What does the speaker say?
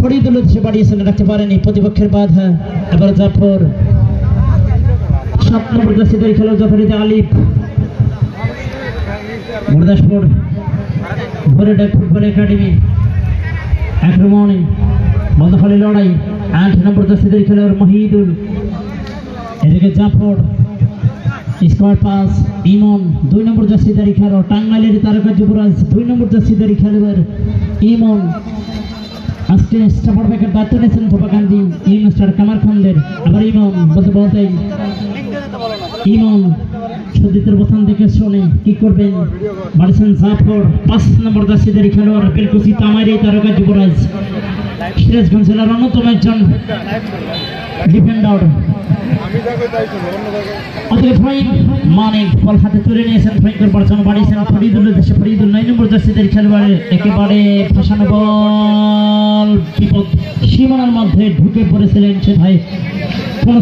ফরিদুল উদ্দেশ্যে বাড়িয়েছেন, রাখতে পারেনি, প্রতিপক্ষের বাধা। এবার জাফর 7 নম্বর জার্সিধারী খেলোয়াড় জাফরিতে আলিফ গুরদাসপুর ভোরেডাক ফুটবল একাডেমি আক্রমণে বন্ধফলে লড়াই। 8 নম্বর জার্সিধারী খেলোয়াড় মহিদুল, এদিকে জাফর স্কোয়ার পাস ইমন। 2 নম্বর জার্সিধারী খেলোয়াড় টাঙ্গাইলের তারকা যুবরাজ 2 নম্বর জার্সিধারী খেলোয়াড় ইমন। আজকে স্টাফার ব্যাকের দায়িত্ব নিয়েছেন ধোপাকান্দি এই মাস্টার কামার খানদের। আবার ইমন বলতে বলতেই ইমন সদিতের বসান দেখে শোনে কি করবেন, বাড়িছেন জাফর। 5 নম্বর জার্সিধারী খেলোয়াড় বেলকুচি তামাইরি তারকা যুবরাজ সিরাজগঞ্জ জেলার অন্যতম একজন ডিফেন্ডার। মানিক বল হাতে তুলে নিয়েছেন, ভয়ঙ্কর বর্ষণ বাড়িয়েছেন ফরিদুল উদ্দেশ্যে। ফরিদুল 9 নম্বর জার্সিধারী খেলোয়াড়, একেবারে ফাঁসানো বল বিপদ সীমানার মধ্যে ঢুকে পড়েছিলেন, সে ভাই কোন